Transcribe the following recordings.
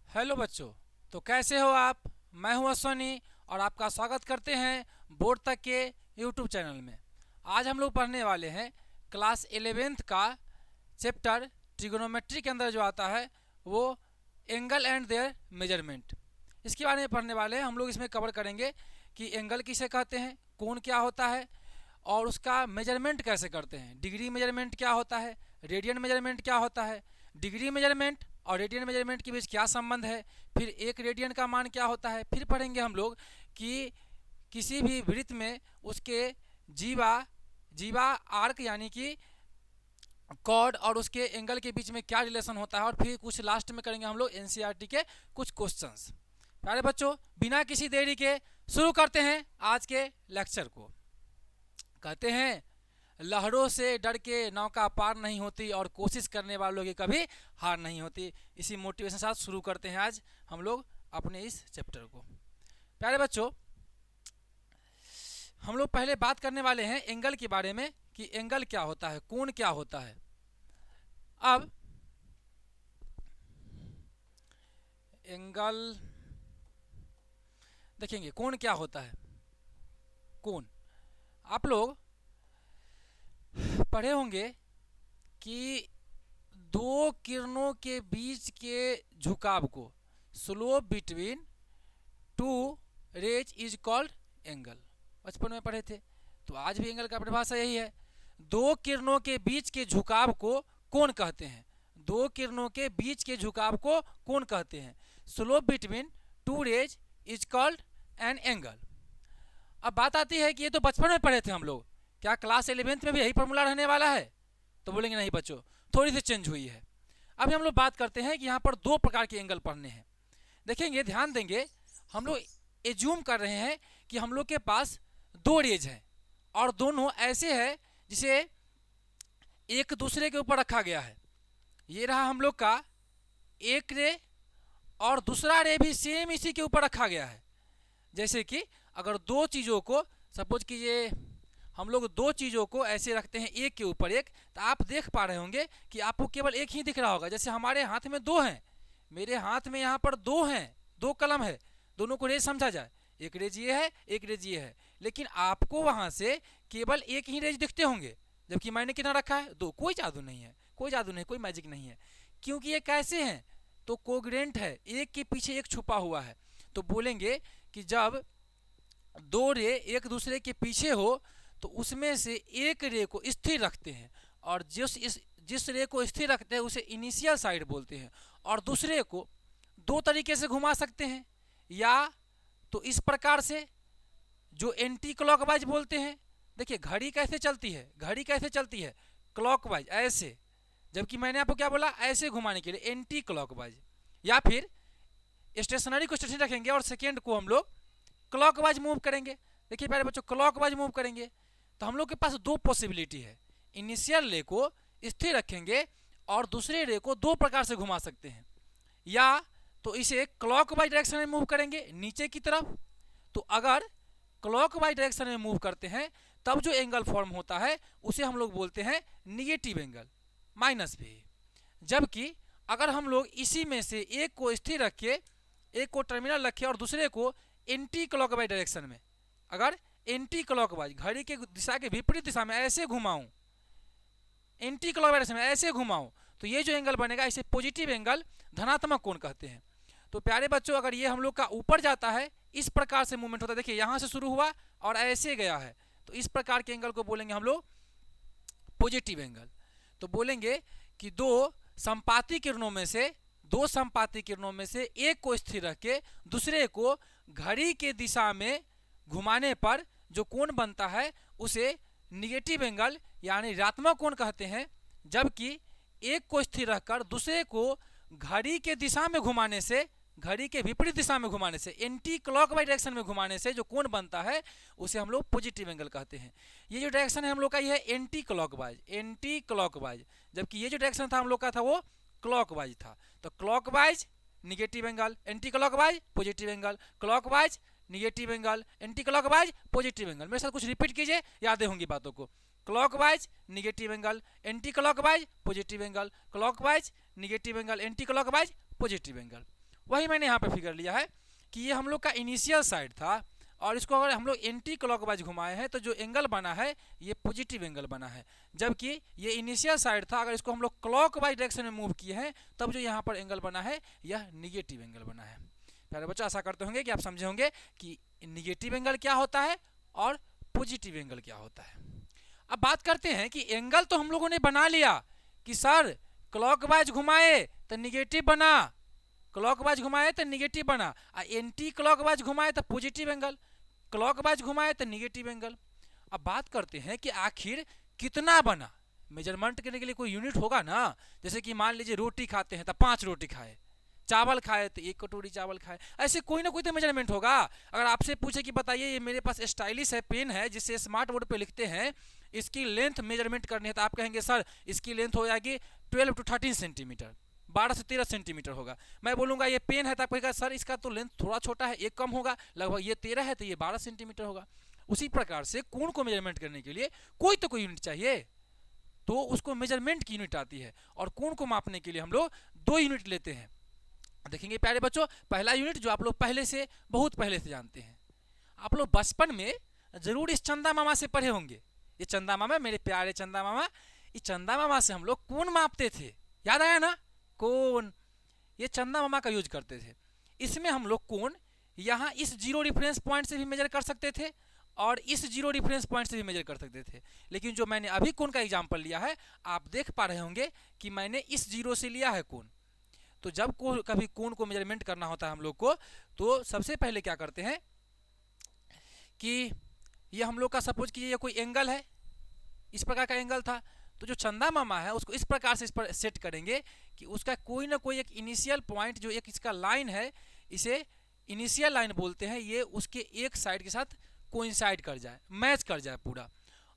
Hello बच्चों, तो कैसे हो आप। मैं हूं अश्वनी और आपका स्वागत करते हैं बोर्ड तक के यूट्यूब चैनल में। आज हम लोग पढ़ने वाले हैं क्लास 11th का चैप्टर ट्रिगोनोमेट्री के अंदर जो आता है वो एंगल एंड देयर मेजरमेंट। इसके बारे में पढ़ने वाले हैं। हम लोग इसमें कवर करेंगे कि एंगल किसे कहते हैं, कोण क्या होता है और उसका मेजरमेंट कैसे करते हैं। डिग्री मेजरमेंट क्या होता है, रेडियन मेजरमेंट क्या होता है, डिग्री मेजरमेंट और रेडियन मेजरमेंट के बीच क्या संबंध है, फिर एक रेडियन का मान क्या होता है। फिर पढ़ेंगे हम लोग कि किसी भी वृत्त में उसके जीवा जीवा आर्क यानी कि कॉर्ड और उसके एंगल के बीच में क्या रिलेशन होता है। और फिर कुछ लास्ट में करेंगे हम लोग एनसीईआरटी के कुछ क्वेश्चंस। प्यारे बच्चों, बिना किसी देरी के शुरू करते हैं आज के लेक्चर को। कहते हैं लहरों से डर के नौका पार नहीं होती और कोशिश करने वालों की कभी हार नहीं होती। इसी मोटिवेशन के साथ शुरू करते हैं आज हम लोग अपने इस चैप्टर को। प्यारे बच्चों, हम लोग पहले बात करने वाले हैं एंगल के बारे में कि एंगल क्या होता है, कोण क्या होता है। अब एंगल देखेंगे, कोण क्या होता है। कोण आप लोग पढ़े होंगे कि दो किरणों के बीच के झुकाव को slope between two rays is called angle. बचपन में पढ़े थे, तो आज भी एंगल का परिभाषा यही है। दो किरणों के बीच के झुकाव को कोण कहते हैं। दो किरणों के बीच के झुकाव को कोण कहते हैं। Slope between two rays is called an angle. अब बात आती है कि ये तो बचपन में पढ़े थे हम लोग, क्या क्लास 11th में भी यही फॉर्मूला रहने वाला है? तो बोलेंगे नहीं बच्चों, थोड़ी सी चेंज हुई है। अभी हम लोग बात करते हैं कि यहाँ पर दो प्रकार के एंगल पढ़ने हैं। देखेंगे, ध्यान देंगे, हम लोग एज्यूम कर रहे हैं कि हम लोग के पास दो रेज हैं और दोनों ऐसे हैं जिसे एक दूसरे के ऊपर रखा गया है। ये रहा हम लोग का एक रे और दूसरा रे भी सेम इसी के ऊपर रखा गया है। जैसे कि अगर दो चीज़ों को सपोज कीजिए, हम लोग दो चीज़ों को ऐसे रखते हैं एक के ऊपर एक, तो आप देख पा रहे होंगे कि आपको केवल एक ही दिख रहा होगा। जैसे हमारे हाथ में दो हैं, मेरे हाथ में यहाँ पर दो हैं, दो कलम है, दोनों को रेज समझा जाए, एक रेज ये है एक रेज ये है, लेकिन आपको वहाँ से केवल एक ही रेज दिखते होंगे, जबकि मैंने कितना रखा है, दो। कोई जादू नहीं है, कोई जादू नहीं, कोई मैजिक नहीं है, क्योंकि ये कैसे हैं, तो कोग्रेंट है, एक के पीछे एक छुपा हुआ है। तो बोलेंगे कि जब दो रे एक दूसरे के पीछे हो तो उसमें से एक रे को स्थिर रखते हैं, और जिस रे को स्थिर रखते हैं उसे इनिशियल साइड बोलते हैं, और दूसरे को दो तरीके से घुमा सकते हैं, या तो इस प्रकार से जो एंटी क्लॉकवाइज बोलते हैं। देखिए घड़ी कैसे चलती है, घड़ी कैसे चलती है, क्लॉकवाइज ऐसे, जबकि मैंने आपको क्या बोला, ऐसे घुमाने के लिए एंटी क्लॉकवाइज। या फिर स्टेशनरी को स्टेशनरी रखेंगे और सेकेंड को हम लोग क्लॉकवाइज मूव करेंगे। देखिए प्यारे बच्चों, क्लॉकवाइज मूव करेंगे तो हम लोग के पास दो पॉसिबिलिटी है। इनिशियल रे को स्थिर रखेंगे और दूसरे रे को दो प्रकार से घुमा सकते हैं, या तो इसे क्लॉकवाइज डायरेक्शन में मूव करेंगे नीचे की तरफ। तो अगर क्लॉकवाइज डायरेक्शन में मूव करते हैं तब जो एंगल फॉर्म होता है उसे हम लोग बोलते हैं निगेटिव एंगल, माइनस भी। जबकि अगर हम लोग इसी में से एक को स्थिर रखे, एक को टर्मिनल रखे और दूसरे को एंटी क्लॉकवाइज डायरेक्शन में, अगर एंटी क्लॉकवाइज घड़ी के दिशा के विपरीत दिशा में ऐसे घुमाऊं, एंटी क्लॉकवाइज डायरेक्शन में ऐसे घुमाऊं, तो ये जो एंगल बनेगा इसे पॉजिटिव एंगल, धनात्मक कोण कहते हैं। तो प्यारे बच्चों, अगर ये हम लोग का ऊपर जाता है, इस प्रकार से मूवमेंट होता है, देखिए यहाँ से शुरू हुआ और ऐसे गया है, तो इस प्रकार के एंगल को बोलेंगे हम लोग पॉजिटिव एंगल। तो बोलेंगे कि दो संपाती किरणों में से एक को स्थिर रख के दूसरे को घड़ी के दिशा में घुमाने पर जो कोण बनता है उसे निगेटिव एंगल यानी ऋणात्मक कोण कहते हैं। जबकि एक को स्थिर रखकर दूसरे को घड़ी के दिशा में घुमाने से, घड़ी के विपरीत दिशा में घुमाने से, एंटी क्लॉकवाइज डायरेक्शन में घुमाने से जो कोण बनता है उसे हम लोग पॉजिटिव एंगल कहते हैं। ये जो डायरेक्शन है हम लोग का ये है एंटी क्लॉकवाइज, जबकि ये जो डायरेक्शन था हम लोग का था वो क्लॉकवाइज था। तो clockwise negative angle, anti clockwise positive angle, clockwise negative angle, anti clockwise positive angle. मेरे साथ कुछ रिपीट कीजिए, यादें होंगी बातों को। Clockwise negative angle, anti clockwise positive angle, clockwise negative angle, anti clockwise positive angle. वही मैंने यहाँ पे फिगर लिया है कि ये हम लोग का इनिशियल साइड था, और इसको अगर हम लोग एंटी क्लॉकवाइज घुमाए हैं तो जो एंगल बना है ये पॉजिटिव एंगल बना है, जबकि ये इनिशियल साइड था, अगर इसको हम लोग क्लॉकवाइज डायरेक्शन में मूव किए हैं तब जो यहाँ पर एंगल बना है यह निगेटिव एंगल बना है। प्यारे बच्चों, आशा करते होंगे कि आप समझे होंगे कि निगेटिव एंगल क्या होता है और पॉजिटिव एंगल क्या होता है। अब बात करते हैं कि एंगल तो हम लोगों ने बना लिया कि सर क्लॉकवाइज घुमाए तो निगेटिव बना, क्लॉकवाइज घुमाए तो निगेटिव बना, और एंटी क्लॉकवाइज घुमाए तो पॉजिटिव एंगल, क्लॉकवाइज घुमाए तो निगेटिव एंगल। अब बात करते हैं कि आखिर कितना बना। मेजरमेंट करने के लिए कोई यूनिट होगा ना, जैसे कि मान लीजिए रोटी खाते हैं तो 5 रोटी खाए, चावल खाए तो 1 कटोरी चावल खाए, ऐसे कोई ना कोई तो मेजरमेंट होगा। अगर आपसे पूछे कि बताइए ये मेरे पास स्टाइलिश है पेन है जिससे स्मार्ट बोर्ड पे लिखते हैं, इसकी लेंथ मेजरमेंट करनी है, तो आप कहेंगे सर इसकी लेंथ हो जाएगी 12 to 13 सेंटीमीटर, 12 से 13 सेंटीमीटर होगा। मैं बोलूँगा ये पेन है तो आप कहेगा सर इसका तो लेंथ थोड़ा छोटा है, एक कम होगा, लगभग ये 13 है तो ये 12 सेंटीमीटर होगा। उसी प्रकार से कोण को मेजरमेंट करने के लिए कोई तो कोई यूनिट चाहिए, तो उसको मेजरमेंट की यूनिट आती है, और कोण को मापने के लिए हम लोग 2 यूनिट लेते हैं। देखेंगे प्यारे बच्चों, पहला यूनिट जो आप लोग पहले से बहुत पहले से जानते हैं, आप लोग बचपन में जरूर इस चंदा मामा से पढ़े होंगे। ये चंदा मामा, मेरे प्यारे चंदा मामा, इस चंदा मामा से हम लोग कोण मापते थे, याद आया ना, कोण। ये चंदा मामा का यूज करते थे। इसमें हम लोग कोण यहाँ इस जीरो रिफरेंस पॉइंट से भी मेजर कर सकते थे और इस जीरो रिफरेंस पॉइंट से भी मेजर कर सकते थे, लेकिन जो मैंने अभी कोण का एग्जाम्पल लिया है, आप देख पा रहे होंगे कि मैंने इस जीरो से लिया है कोण। तो जब कभी कोण को मेजरमेंट करना होता है हम लोग को, तो सबसे पहले क्या करते हैं कि ये हम लोग का सपोज कीजिए ये कोई एंगल है, इस प्रकार का एंगल था, तो जो चंदा मामा है उसको इस प्रकार से इस पर सेट करेंगे कि उसका कोई ना कोई एक इनिशियल पॉइंट, जो एक इसका लाइन है, इसे इनिशियल लाइन बोलते हैं, ये उसके एक साइड के साथ कोइंसाइड कर जाए, मैच कर जाए पूरा,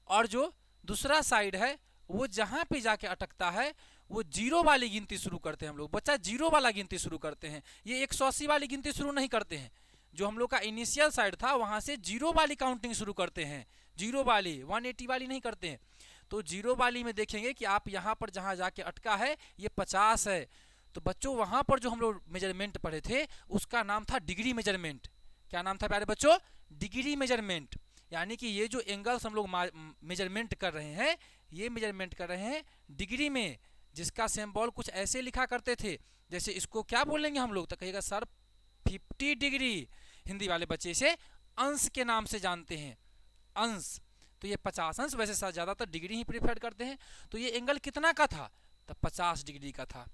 और जो दूसरा साइड है वो जहाँ पे जाके अटकता है वो जीरो वाली गिनती शुरू करते हैं हम लोग। बच्चा जीरो वाला गिनती शुरू करते हैं, ये 180 वाली गिनती शुरू नहीं करते हैं। जो हम लोग का इनिशियल साइड था वहाँ से जीरो वाली काउंटिंग शुरू करते हैं, जीरो वाली, 180 वाली नहीं करते हैं। तो जीरो वाली में देखेंगे कि आप यहाँ पर जहाँ जाके अटका है ये 50 है। तो बच्चों वहाँ पर जो हम लोग मेजरमेंट पढ़े थे उसका नाम था डिग्री मेजरमेंट। क्या नाम था प्यारे बच्चों? Degree measurement. यानी कि ये जो एंगल्स हम लोग मेजरमेंट कर रहे हैं, ये मेजरमेंट कर रहे हैं डिग्री में, जिसका सिंबल कुछ ऐसे लिखा करते थे, जैसे इसको क्या बोलेंगे हम लोग, तो कहिएगा सर 50 डिग्री। हिंदी वाले बच्चे इसे अंश के नाम से जानते हैं, अंश। तो ये 50 अंश, वैसे ज़्यादातर डिग्री ही प्रीफर करते हैं। तो ये एंगल कितना का था? तो 50 डिग्री का था।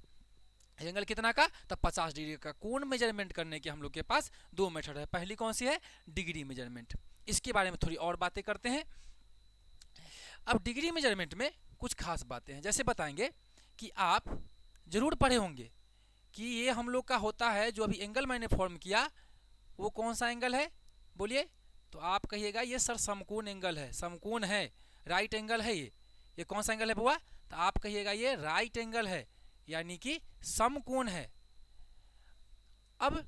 एंगल कितना का? तब 50 डिग्री का। कोण मेजरमेंट करने के हम लोग के पास 2 मेथड है। पहली कौन सी है? Degree measurement. इसके बारे में थोड़ी और बातें करते हैं। अब डिग्री मेजरमेंट में कुछ खास बातें हैं, जैसे बताएंगे कि आप जरूर पढ़े होंगे कि ये हम लोग का होता है, जो अभी एंगल मैंने फॉर्म किया वो कौन सा एंगल है बोलिए? तो आप कहिएगा ये सर समकोण एंगल है, समकोण है, राइट एंगल है। ये कौन सा एंगल है बुआ? तो आप कहिएगा ये राइट एंगल है, यानी कि समकोण है। अब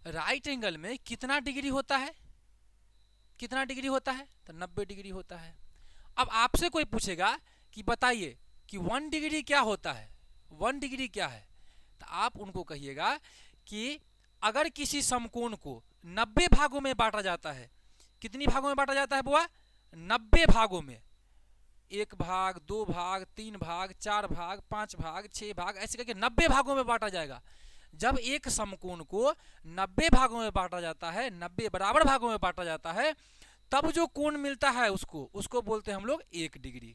राइट एंगल में कितना डिग्री होता है? कितना डिग्री होता है? तो 90 डिग्री होता है। अब आपसे कोई पूछेगा कि बताइए कि 1 डिग्री क्या होता है, 1 डिग्री क्या है? तो आप उनको कहिएगा कि अगर किसी समकोण को 90 भागों में बांटा जाता है, कितनी भागों में बांटा जाता है बुआ? 90 भागों में, 1 भाग, 2 भाग, 3 भाग, 4 भाग, 5 भाग, 6 भाग, ऐसे करके 90 भागों में बांटा जाएगा। जब एक समकोण को 90 भागों में बांटा जाता है, 90 बराबर भागों में बांटा जाता है, तब जो कोण मिलता है उसको बोलते हैं हम लोग 1 डिग्री।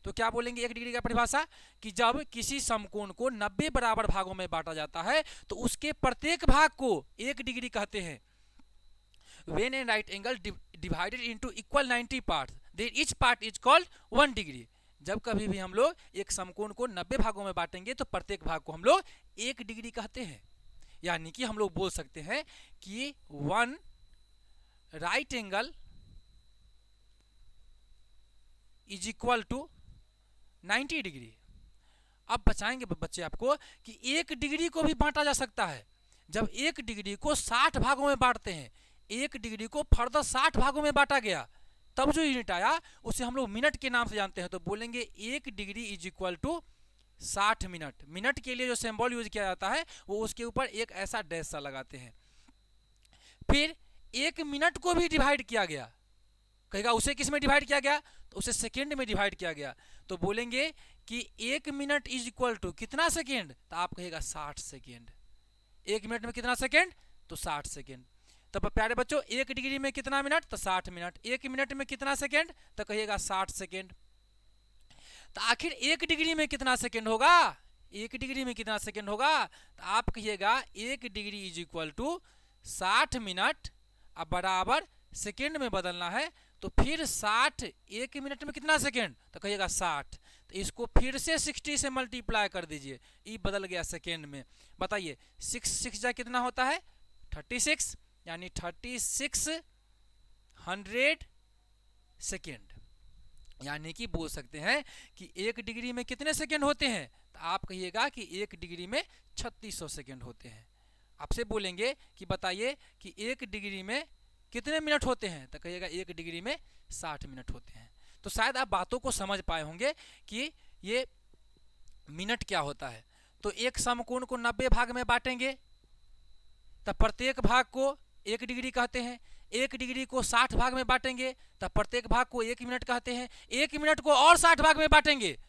तो क्या बोलेंगे 1 डिग्री का परिभाषा? कि जब किसी समकोण को 90 बराबर भागों में बांटा जाता है तो उसके प्रत्येक भाग को 1 डिग्री कहते हैं। When a right angle divided into equal 90 parts, then each part is called 1 degree. जब कभी भी हम लोग एक समकोण को 90 भागों में बांटेंगे तो प्रत्येक भाग को हम लोग 1 डिग्री कहते हैं। यानी कि हम लोग बोल सकते हैं कि 1 right angle is equal to 90 degree. अब बचाएंगे बच्चे आपको कि 1 डिग्री को भी बांटा जा सकता है। जब 1 डिग्री को 60 भागों में बांटते हैं, 1 डिग्री को फर्दर 60 भागों में बांटा गया, तब जो यूनिट आया उसे हम लोग मिनट के नाम से जानते हैं। तो बोलेंगे 1 degree is equal to 60 minute. Minute के लिए जो सिंबल यूज किया जाता है वो उसके ऊपर एक ऐसा डैश सा लगाते हैं। फिर 1 मिनट को भी डिवाइड किया गया, कहेगा उसे किस में डिवाइड किया गया, तो उसे सेकेंड में डिवाइड किया गया। तो बोलेंगे कि 1 मिनट इज इक्वल टू कितना सेकेंड, तो आप कहेगा 60 सेकेंड। 1 मिनट में कितना सेकेंड, तो 60 सेकेंड। तो प्यारे बच्चों 1 डिग्री में कितना मिनट, तो 60 मिनट। 1 मिनट में कितना सेकेंड, तो कहिएगा 60 सेकेंड। तो आखिर 1 डिग्री में कितना सेकेंड होगा, 1 डिग्री में कितना सेकेंड होगा, तो आप कहिएगा 1 degree is equal to 60 minute. अब बराबर सेकेंड में बदलना है, तो फिर 60 1 मिनट में कितना सेकेंड, तो कहिएगा 60। तो इसको फिर से 60 से मल्टीप्लाई कर दीजिए, ये बदल गया सेकेंड में। बताइए 6 जा कितना होता है, 36, यानी 3600 सेकेंड। यानी कि बोल सकते हैं कि 1 डिग्री में कितने सेकेंड होते हैं, तो आप कहिएगा कि 1 डिग्री में 3600 सेकेंड होते हैं। आपसे बोलेंगे कि बताइए कि 1 डिग्री में कितने मिनट होते हैं, तो कहिएगा 1 डिग्री में 60 मिनट होते हैं। तो शायद आप बातों को समझ पाए होंगे कि ये मिनट क्या होता है। तो एक समकोण को 90 भाग में बांटेंगे, तब प्रत्येक भाग को 1 डिग्री कहते हैं। 1 डिग्री को 60 भाग में बांटेंगे, तब प्रत्येक भाग को 1 मिनट कहते हैं। 1 मिनट को और 60 भाग में बांटेंगे,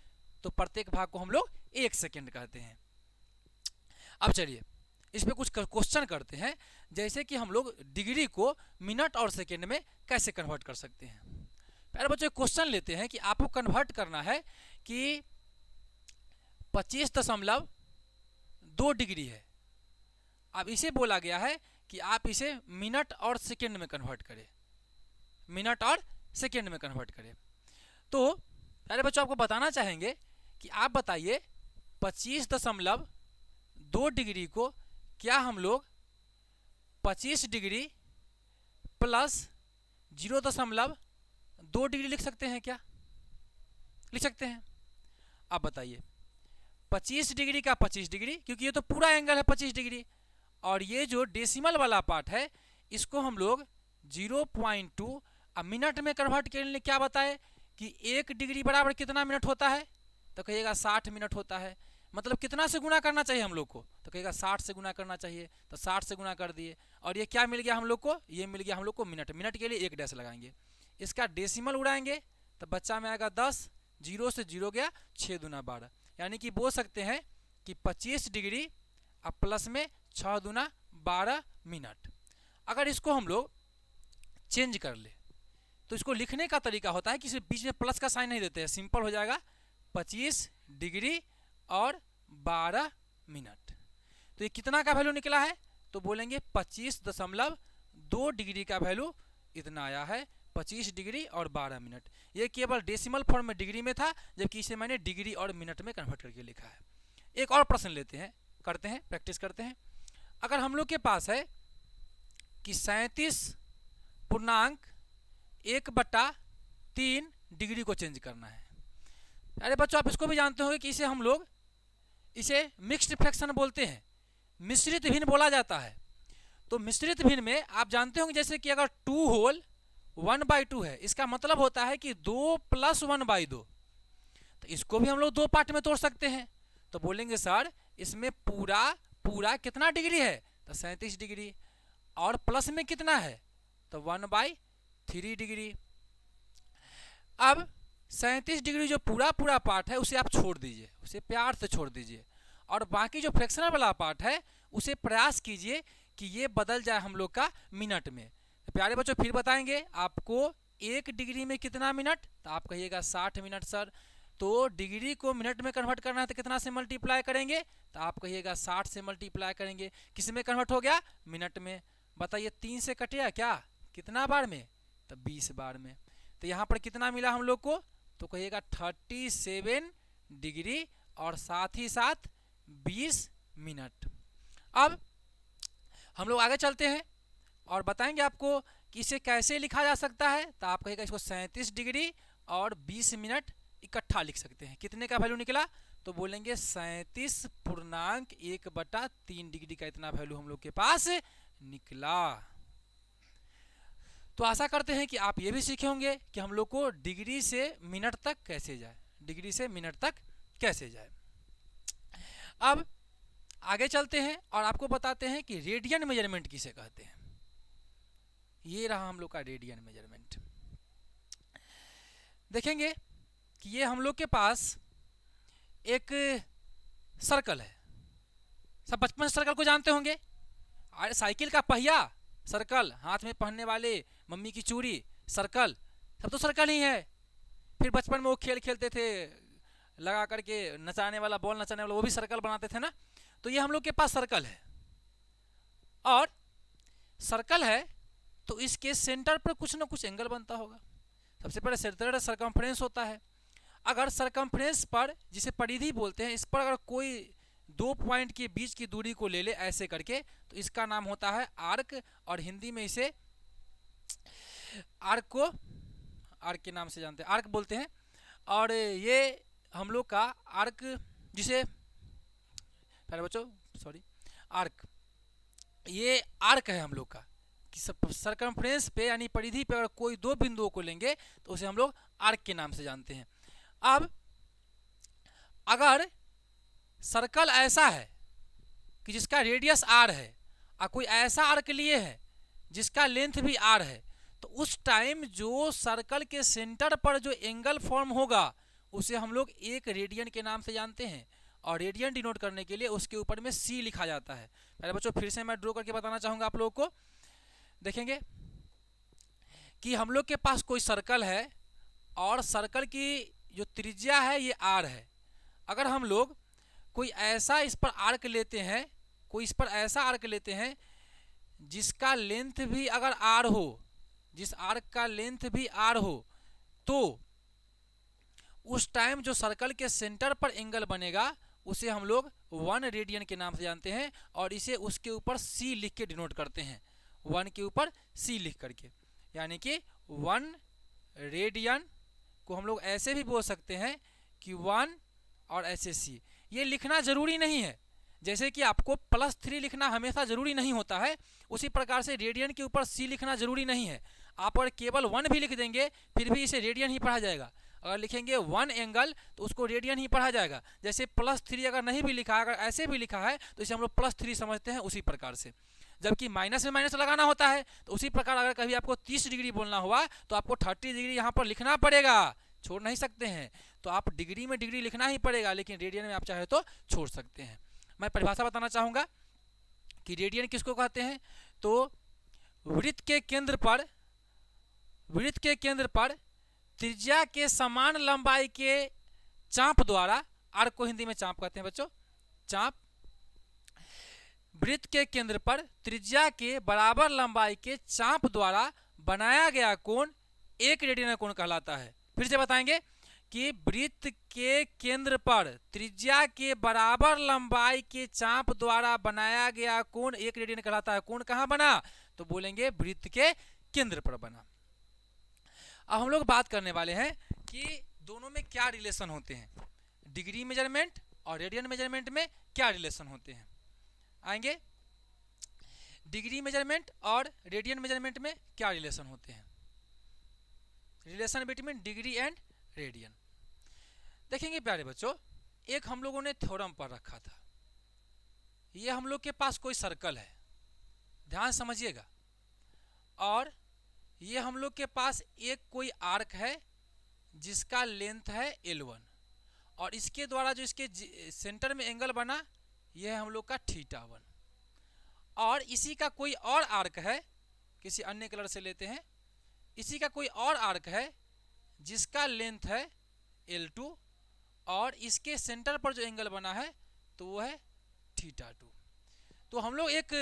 तो प्रत्येक भाग को हम लोग 1 सेकेंड कहते हैं। अब चलिए इस पे कुछ क्वेश्चन करते हैं, जैसे कि हम लोग डिग्री को मिनट और सेकेंड में कैसे कन्वर्ट कर सकते हैं। प्यारे बच्चों क्वेश्चन लेते हैं कि आपको कन्वर्ट करना है कि 25.2 डिग्री है। अब इसे बोला गया है कि आप इसे मिनट और सेकेंड में कन्वर्ट करें, मिनट और सेकेंड में कन्वर्ट करें। तो प्यारे बच्चों आपको बताना चाहेंगे कि आप बताइए 25.2 डिग्री को क्या हम लोग 25 डिग्री प्लस 0.2 डिग्री लिख सकते हैं क्या, लिख सकते हैं। अब बताइए 25 डिग्री का 25 डिग्री, क्योंकि ये तो पूरा एंगल है 25 डिग्री, और ये जो डेसिमल वाला पार्ट है इसको हम लोग 0.2। अब मिनट में कन्वर्ट करने के लिए क्या बताए कि 1 डिग्री बराबर कितना मिनट होता है, तो कहिएगा 60 मिनट होता है। मतलब कितना से गुना करना चाहिए हम लोग को, तो कहेगा 60 से गुना करना चाहिए। तो 60 से गुना कर दिए, और ये क्या मिल गया हम लोग को, ये मिल गया हम लोग को मिनट। मिनट के लिए 1 डैश लगाएंगे, इसका डेसिमल उड़ाएंगे, तो बच्चा में आएगा 10, 0 से 0 गया, 6 दूना 12। यानी कि बोल सकते हैं कि 25 डिग्री अब प्लस में 6 दूना 12 मिनट। अगर इसको हम लोग चेंज कर ले, तो इसको लिखने का तरीका होता है कि सिर्फ बीच में प्लस का साइन नहीं देते हैं, सिंपल हो जाएगा 25 डिग्री और 12 मिनट। तो ये कितना का वैल्यू निकला है, तो बोलेंगे 25.2 डिग्री का वैल्यू इतना आया है, 25 डिग्री और 12 मिनट। ये केवल डेसिमल फॉर्म में डिग्री में था, जबकि इसे मैंने डिग्री और मिनट में कन्वर्ट करके लिखा है। एक और प्रश्न लेते हैं, करते हैं, प्रैक्टिस करते हैं। अगर हम लोग के पास है कि 37.1/3 डिग्री को चेंज करना है। अरे बच्चों आप इसको भी जानते होंगे कि इसे हम लोग मिक्स्ड फ्रैक्शन बोलते हैं, मिश्रित भिन्न बोला जाता है। तो मिश्रित भिन्न में आप जानते होंगे जैसे कि अगर 2 होल 1/2 है, इसका मतलब होता है कि 2 + 1/2। तो इसको भी हम लोग 2 पार्ट में तोड़ सकते हैं। तो बोलेंगे सर इसमें पूरा कितना डिग्री है, तो 37 डिग्री, और प्लस में कितना है, तो 1/3 डिग्री। अब 37 डिग्री जो पूरा पार्ट है उसे आप छोड़ दीजिए, उसे प्यार से छोड़ दीजिए, और बाकी जो फ्रैक्शनल वाला पार्ट है उसे प्रयास कीजिए कि ये बदल जाए हम लोग का मिनट में। तो प्यारे बच्चों फिर बताएंगे आपको 1 डिग्री में कितना मिनट, तो आप कहिएगा 60 मिनट सर। तो डिग्री को मिनट में कन्वर्ट करना है तो कितना से मल्टीप्लाई करेंगे, तो आप कहिएगा 60 से मल्टीप्लाई करेंगे। किस में कन्वर्ट हो गया, मिनट में। बताइए 3 से कटेगा क्या, कितना बार में, तो 20 बार में। तो यहाँ पर कितना मिला हम लोग को, तो कहिएगा 37 डिग्री और साथ ही साथ 20 मिनट। अब हम लोग आगे चलते हैं और बताएंगे आपको कि इसे कैसे लिखा जा सकता है। तो आप कहिएगा इसको 37 डिग्री और 20 मिनट इकट्ठा लिख सकते हैं। कितने का वैल्यू निकला, तो बोलेंगे 37.1/3 डिग्री का इतना वैल्यू हम लोग के पास निकला। तो आशा करते हैं कि आप ये भी सीखे होंगे कि हम लोग को डिग्री से मिनट तक कैसे जाए, डिग्री से मिनट तक कैसे जाए। अब आगे चलते हैं और आपको बताते हैं कि रेडियन मेजरमेंट किसे कहते हैं। ये रहा हम लोग का रेडियन मेजरमेंट। देखेंगे कि ये हम लोग के पास एक सर्कल है। सब बचपन से सर्कल को जानते होंगे। साइकिल का पहिया सर्कल, हाथ में पहनने वाले मम्मी की चूड़ी सर्कल, सब तो सर्कल ही है। फिर बचपन में वो खेल खेलते थे लगा करके, नचाने वाला बॉल नचाने वाला, वो भी सर्कल बनाते थे ना। तो ये हम लोग के पास सर्कल है, और सर्कल है तो इसके सेंटर पर कुछ ना कुछ एंगल बनता होगा। सबसे पहले सेंटर सरकमफ्रेंस होता है। अगर सरकमफ्रेंस पर, जिसे परिधि बोलते हैं, इस पर अगर कोई दो पॉइंट के बीच की दूरी को ले ले ऐसे करके, तो इसका नाम होता है आर्क, और हिंदी में इसे आर्क को आर्क के नाम से जानते हैं, आर्क बोलते हैं। और ये हम लोग का आर्क, जिसे पहले बच्चों सॉरी आर्क, ये आर्क है हम लोग का कि सरकमफ्रेंस पे यानी परिधि पे अगर कोई दो बिंदुओं को लेंगे तो उसे हम लोग आर्क के नाम से जानते हैं। अब अगर सर्कल ऐसा है कि जिसका रेडियस आर है और कोई ऐसा आर्क लिए है जिसका लेंथ भी आर है, तो उस टाइम जो सर्कल के सेंटर पर जो एंगल फॉर्म होगा उसे हम लोग एक रेडियन के नाम से जानते हैं। और रेडियन डिनोट करने के लिए उसके ऊपर में सी लिखा जाता है। पहले बच्चों फिर से मैं ड्रॉ करके बताना चाहूंगा आप लोगों को। देखेंगे कि हम लोग के पास कोई सर्कल है और सर्कल की जो त्रिज्या है ये आर है। अगर हम लोग कोई ऐसा इस पर आर्क लेते हैं, कोई इस पर ऐसा आर्क लेते हैं जिसका लेंथ भी अगर आर हो, जिस आर्क का लेंथ भी आर हो, तो उस टाइम जो सर्कल के सेंटर पर एंगल बनेगा उसे हम लोग 1 रेडियन के नाम से जानते हैं। और इसे उसके ऊपर सी लिख के डिनोट करते हैं, 1 के ऊपर सी लिख करके। यानी कि 1 रेडियन को हम लोग ऐसे भी बोल सकते हैं कि 1 और ऐसे सी। ये लिखना जरूरी नहीं है, जैसे कि आपको +3 लिखना हमेशा जरूरी नहीं होता है, उसी प्रकार से रेडियन के ऊपर सी लिखना जरूरी नहीं है। आप अगर केवल 1 भी लिख देंगे फिर भी इसे रेडियन ही पढ़ा जाएगा। अगर लिखेंगे 1 एंगल तो उसको रेडियन ही पढ़ा जाएगा। जैसे +3 अगर नहीं भी लिखा है, अगर ऐसे भी लिखा है तो इसे हम लोग +3 समझते हैं, उसी प्रकार से। जबकि माइनस में माइनस लगाना होता है तो उसी प्रकार अगर कभी आपको 30 डिग्री बोलना हुआ तो आपको 30 डिग्री यहाँ पर लिखना पड़ेगा, छोड़ नहीं सकते हैं। तो आप डिग्री में डिग्री लिखना ही पड़ेगा, लेकिन रेडियन में आप चाहे तो छोड़ सकते हैं। मैं परिभाषा बताना चाहूँगा कि रेडियन किसको कहते हैं। तो वृत्त के केंद्र पर त्रिज्या के समान लंबाई के चाप द्वारा, आर्क को हिंदी में चाप कहते हैं बच्चों, चाप, वृत्त के केंद्र पर त्रिज्या के बराबर लंबाई के चाप द्वारा बनाया गया कोण एक रेडियन कोण कहलाता है। फिर से बताएंगे कि वृत्त के केंद्र पर त्रिज्या के बराबर लंबाई के चाप द्वारा बनाया गया कोण एक रेडियन कहलाता है। कोण कहाँ बना, तो बोलेंगे वृत्त के केंद्र पर बना। अब हम लोग बात करने वाले हैं कि दोनों में क्या रिलेशन होते हैं, डिग्री मेजरमेंट और रेडियन मेजरमेंट में क्या रिलेशन होते हैं। आएंगे डिग्री मेजरमेंट और रेडियन मेजरमेंट में क्या रिलेशन होते हैं, relation between degree and radian. देखेंगे प्यारे बच्चों, एक हम लोगों ने थ्योरम पर रखा था। ये हम लोग के पास कोई सर्कल है, ध्यान समझिएगा, और ये हम लोग के पास एक कोई आर्क है जिसका लेंथ है L1, और इसके द्वारा जो इसके सेंटर में एंगल बना यह है हम लोग का θ1। और इसी का कोई और आर्क है, किसी अन्य कलर से लेते हैं, इसी का कोई और आर्क है जिसका लेंथ है L2, और इसके सेंटर पर जो एंगल बना है तो वो है θ2। तो हम लोग एक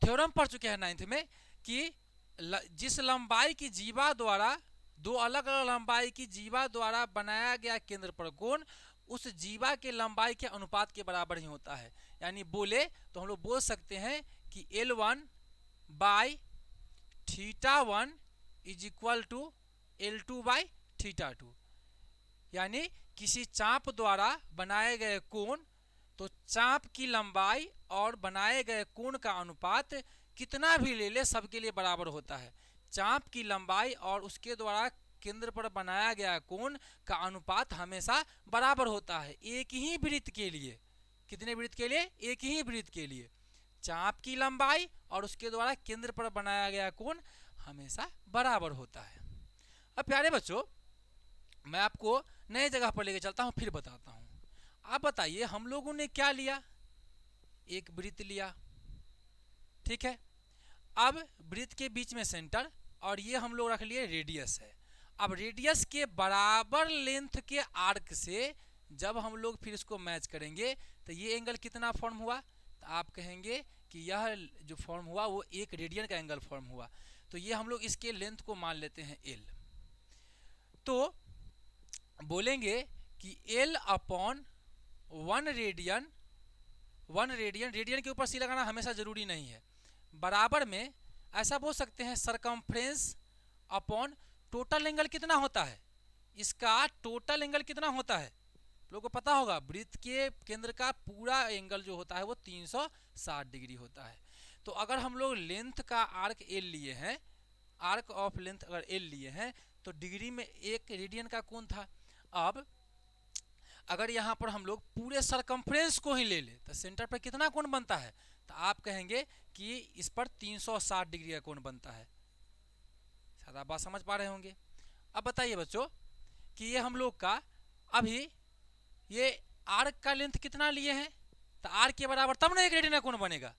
थ्योरम पढ़ चुके हैं 9th में कि जिस लंबाई की जीवा द्वारा, दो अलग अलग लंबाई की जीवा द्वारा बनाया गया केंद्र पर कोण उस जीवा के लंबाई के अनुपात के बराबर ही होता है। यानी बोले तो हम लोग बोल सकते हैं कि L1 by θ1 is equal to L2 by θ2। यानी किसी चाप द्वारा बनाए गए कोण, तो चाप की लंबाई और बनाए गए कोण का अनुपात कितना भी ले ले सबके लिए बराबर होता है। चाप की लंबाई और उसके द्वारा केंद्र पर बनाया गया कोण का अनुपात हमेशा बराबर होता है एक ही वृत्त के लिए। कितने वृत्त के लिए? एक ही वृत्त के लिए। चाप की लंबाई और उसके द्वारा केंद्र पर बनाया गया कोण हमेशा बराबर होता है। अब प्यारे बच्चों, मैं आपको नए जगह पर लेके चलता हूँ, फिर बताता हूँ। आप बताइए, हम लोगों ने क्या लिया? एक वृत्त लिया, ठीक है। अब वृत्त के बीच में सेंटर, और ये हम लोग रख लिए रेडियस है। अब रेडियस के बराबर लेंथ के आर्क से जब हम लोग फिर इसको मैच करेंगे तो ये एंगल कितना फॉर्म हुआ? तो आप कहेंगे कि यह जो फॉर्म हुआ वो 1 रेडियन का एंगल फॉर्म हुआ। तो ये हम लोग इसके लेंथ को मान लेते हैं L। तो बोलेंगे कि L upon 1 radian, 1 radian, radian के ऊपर सी लगाना हमेशा जरूरी नहीं है, बराबर में ऐसा बोल सकते हैं सरकमफ्रेंस अपॉन टोटल एंगल कितना होता है? इसका टोटल एंगल कितना होता है? लोगों को पता होगा, वृत्त के केंद्र का पूरा एंगल जो होता है वो 360 डिग्री होता है। तो अगर हम लोग लेंथ का आर्क L लिए हैं, आर्क ऑफ लेंथ अगर L लिए हैं, तो डिग्री में 1 रेडियन का कोण था। अब अगर यहाँ पर हम लोग पूरे सरकमफ्रेंस को ही ले ले तो सेंटर पर कितना कोण बनता है? तो आप कहेंगे कि इस पर 360 डिग्री का कोण बनता है। शायद आप बात समझ पा रहे होंगे। अब बताइए बच्चों कि ये हम लोग का अभी ये आर्क का लेंथ कितना लिए हैं? तो आर के बराबर तब ना 1 रेडियन का कोण बनेगा।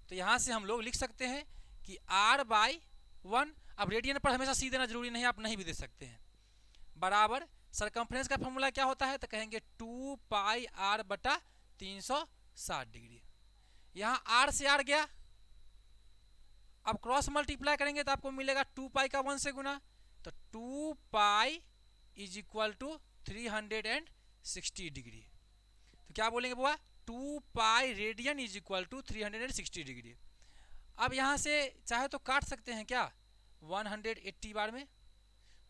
तो यहाँ से हम लोग लिख सकते हैं कि r/1, अब रेडियन पर हमेशा सी देना जरूरी नहीं, आप नहीं भी दे सकते हैं, बराबर सरकमफ्रेंस का फॉर्मूला क्या होता है? तो कहेंगे 2 पाई r बटा 360 डिग्री। यहाँ r से r गया, अब क्रॉस मल्टीप्लाई करेंगे तो आपको मिलेगा 2 पाई का 1 से गुना, तो 2 pi is equal to 360 degree. तो क्या बोलेंगे बुआ? 2 pi radian is equal to 360 degree. अब यहाँ से चाहे तो काट सकते हैं क्या 180 बार में,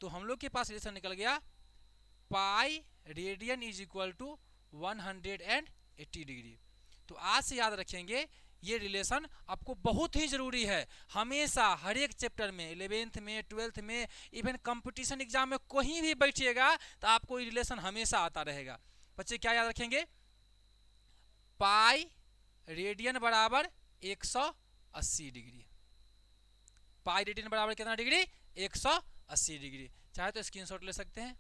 तो हम लोग के पास रिलेशन निकल गया pi radian is equal to 180 degree. तो आज से याद रखेंगे, ये रिलेशन आपको बहुत ही जरूरी है। हमेशा हर एक चैप्टर में, 11th में, 12th में, इवन कंपटीशन एग्जाम में कहीं भी बैठिएगा तो आपको ये रिलेशन हमेशा आता रहेगा। बच्चे क्या याद रखेंगे? पाई रेडियन बराबर 180 डिग्री। पाई रेडियन बराबर कितना डिग्री? 180 डिग्री। चाहे तो स्क्रीनशॉट ले सकते हैं।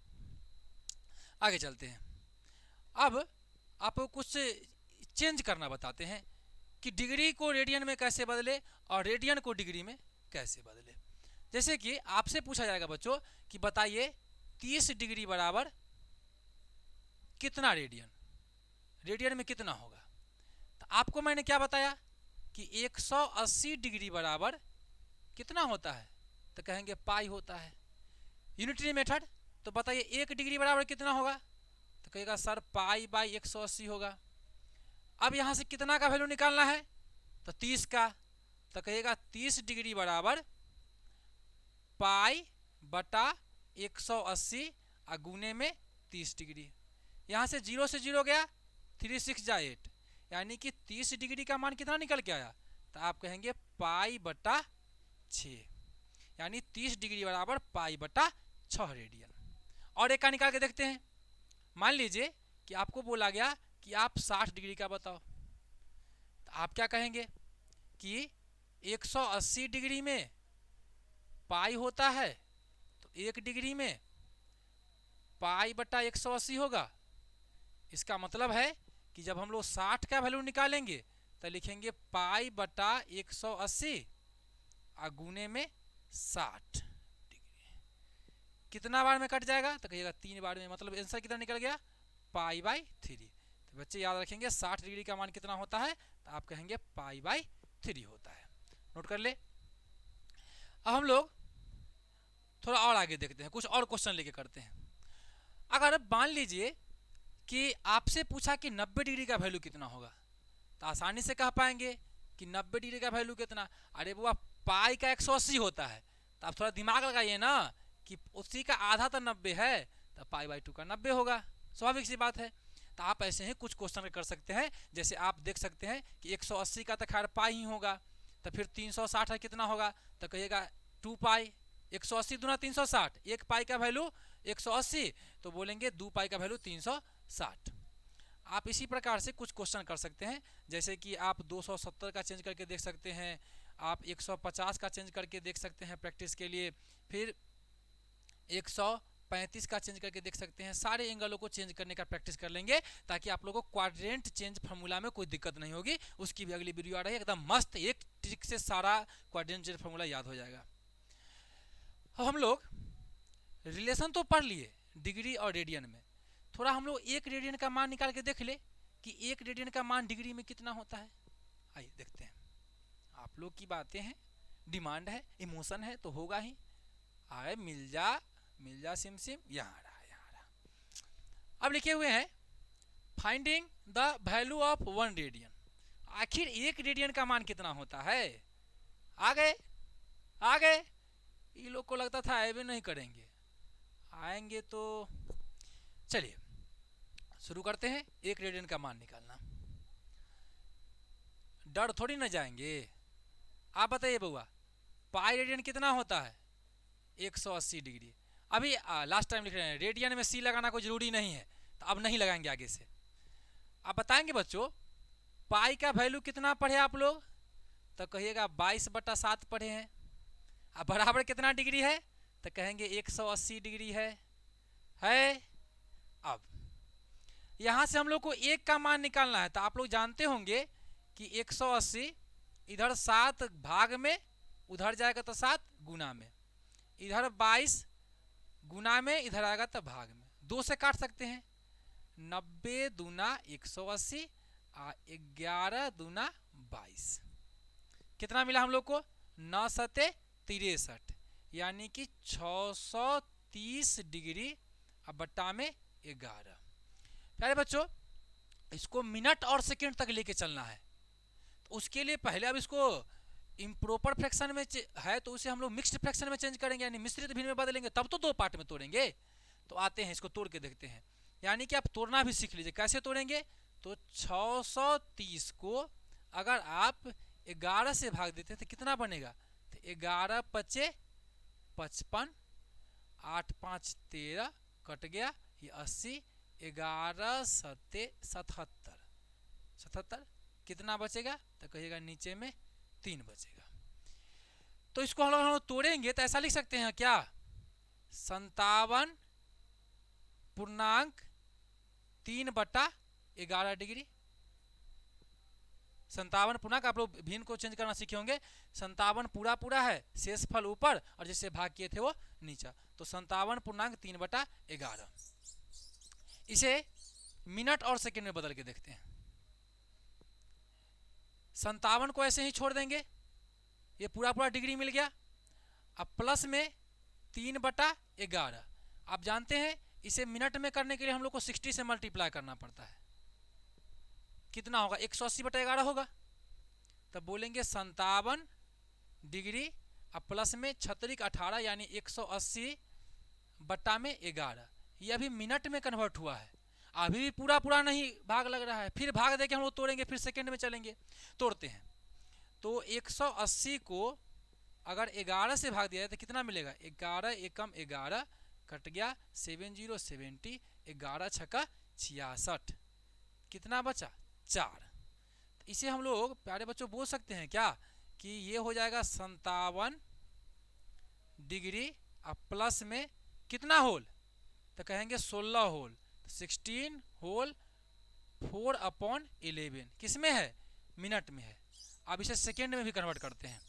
आगे चलते हैं। अब आपको कुछ चेंज करना बताते हैं कि डिग्री को रेडियन में कैसे बदले और रेडियन को डिग्री में कैसे बदले। जैसे कि आपसे पूछा जाएगा बच्चों कि बताइए 30 डिग्री बराबर कितना रेडियन? रेडियन में कितना होगा? तो आपको मैंने क्या बताया कि 180 डिग्री बराबर कितना होता है? तो कहेंगे पाई होता है। यूनिटरी मेथड, तो बताइए 1 डिग्री बराबर कितना होगा? तो कहेगा सर पाई बाई 180 होगा। अब यहाँ से कितना का वैल्यू निकालना है? तो 30 का। तो कहेगा 30 डिग्री बराबर पाई बटा 180 और गुने में 30 डिग्री। यहाँ से 0 से 0 गया, 3 6 जा 8, यानी कि 30 डिग्री का मान कितना निकल के आया? तो आप कहेंगे पाई बटा 6, यानी 30 डिग्री बराबर पाई बटा 6 रेडियन। और एक का निकाल के देखते हैं। मान लीजिए कि आपको बोला गया कि आप 60 डिग्री का बताओ, तो आप क्या कहेंगे कि 180 डिग्री में पाई होता है, तो 1 डिग्री में पाई बटा 180 होगा। इसका मतलब है कि जब हम लोग 60 का वैल्यू निकालेंगे तो लिखेंगे पाई बटा 180 और गुने में 60 डिग्री। कितना बार में कट जाएगा? तो कहिएगा 3 बार में, मतलब आंसर कितना निकल गया? Pi by 3। तो बच्चे याद रखेंगे 60 डिग्री का मान कितना होता है? तो आप कहेंगे पाई बाई 3 होता है। नोट कर ले। अब हम लोग थोड़ा और आगे देखते हैं, कुछ और क्वेश्चन लेके करते हैं। अगर मान लीजिए कि आपसे पूछा कि 90 डिग्री का वैल्यू कितना होगा, तो आसानी से कह पाएंगे कि 90 डिग्री का वैल्यू कितना? अरे बुआ पाई का 180 होता है, तो आप थोड़ा दिमाग लगाइए ना कि उसी का आधा तो 90 है, तो पाई बाई 2 का 90 होगा। स्वाभाविक सी बात है। तो आप ऐसे ही कुछ क्वेश्चन कर सकते हैं। जैसे आप देख सकते हैं कि 180 का तो खैर पाई ही होगा, तो फिर 360 कितना होगा? तो कहिएगा 2 पाई, 180 दूना 360, 1 पाई का वैल्यू 180, तो बोलेंगे 2 पाई का वैल्यू 360। आप इसी प्रकार से कुछ क्वेश्चन कर सकते हैं, जैसे कि आप 270 का चेंज करके देख सकते हैं, आप 150 का चेंज करके देख सकते हैं प्रैक्टिस के लिए, फिर 135 का चेंज करके देख सकते हैं। सारे एंगलों को चेंज करने का प्रैक्टिस कर लेंगे ताकि आप लोगों को क्वाड्रेंट चेंज फार्मूला में कोई दिक्कत नहीं होगी। उसकी भी अगली वीडियो आ रही है, एकदम मस्त, एक ट्रिक से सारा क्वाड्रेंट चेंज फार्मूला याद हो जाएगा। अब हम लोग रिलेशन तो पढ़ लिए डिग्री और रेडियन में, थोड़ा हम लोग एक रेडियन का मान निकाल के देख ले कि एक रेडियन का मान डिग्री में कितना होता है। आइए देखते हैं। आप लोग की बातें हैं, डिमांड है, इमोशन है, तो होगा ही। आए मिल जा सिम सिम, यहाँ रहा। अब लिखे हुए हैं finding the value of 1 radian. आखिर एक रेडियन का मान कितना होता है। आ गए। ये लोग को लगता था आए भी नहीं करेंगे, आएंगे तो चलिए शुरू करते हैं। एक रेडियन का मान निकालना, डर थोड़ी ना जाएंगे। आप बताइए बउआ, पाई रेडियन कितना होता है। 180 डिग्री। अभी लास्ट टाइम लिख रहे हैं, रेडियन में सी लगाना कोई जरूरी नहीं है, तो अब नहीं लगाएंगे आगे से। आप बताएंगे बच्चों पाई का वैल्यू कितना पढ़े आप लोग, तो कहिएगा 22/7 पढ़े हैं। अब बराबर कितना डिग्री है, तो कहेंगे 180 डिग्री है। अब यहां से हम लोग को एक का मान निकालना है, तो आप लोग जानते होंगे कि 180 इधर 7 भाग में, उधर जाएगा तो 7 गुना में, इधर 22 गुना में, इधर आएगा तो भाग में। 2 से काट सकते हैं, 90 दूना 180 और 11 दूना 22, कितना मिला हम लोग को 9 सते 63, यानी कि 630 डिग्री अब बट्टा में 11। प्यारे बच्चों इसको मिनट और सेकंड तक लेके चलना है, तो उसके लिए पहले अब इसको इम्प्रॉपर फ्रैक्शन में है तो उसे हम लोग मिक्स्ड फ्रैक्शन में चेंज करेंगे, यानी मिश्रित भिन्न में बदलेंगे, तब तो 2 पार्ट में तोड़ेंगे। तो आते हैं इसको तोड़ के देखते हैं, यानी कि आप तोड़ना भी सीख लीजिए। कैसे तोड़ेंगे, तो 630 को अगर आप 11 से भाग देते हैं तो कितना बनेगा, तो 11 पचे 55, 8 5 13, कट गया ये 80, 11 सते 77, कितना बचेगा, तो कहिएगा नीचे में 3 बचेगा। तो इसको हम लोग तोड़ेंगे तो ऐसा लिख सकते हैं क्या, 57.3/11 डिग्री। 57 पूर्णांक, आप लोग भिन्न को चेंज करना सीखे होंगे। 57 पूरा है, शेषफल ऊपर और जिससे भाग किए थे वो नीचा, तो 57.3/11। इसे मिनट और सेकंड में बदल के देखते हैं। 57 को ऐसे ही छोड़ देंगे, ये पूरा डिग्री मिल गया। अब प्लस में 3/11, आप जानते हैं इसे मिनट में करने के लिए हम लोग को 60 से मल्टीप्लाई करना पड़ता है। कितना होगा, 180/11 होगा। तब बोलेंगे 57 डिग्री अब प्लस में 18, यानी 180/11। ये अभी मिनट में कन्वर्ट हुआ है, अभी भी पूरा नहीं भाग लग रहा है। फिर भाग देके हम लोग तोड़ेंगे, फिर सेकंड में चलेंगे। तोड़ते हैं तो 180 को अगर 11 से भाग दिया जाए तो कितना मिलेगा, 11 एकम 11, कट गया 70 11 छक्का 66, कितना बचा 4। इसे हम लोग प्यारे बच्चों बोल सकते हैं क्या कि ये हो जाएगा 57 डिग्री अब प्लस में कितना होल, तो कहेंगे 16 होल, 16 होल 4/11, किस में है, मिनट में है। अब इसे सेकेंड में भी कन्वर्ट करते हैं,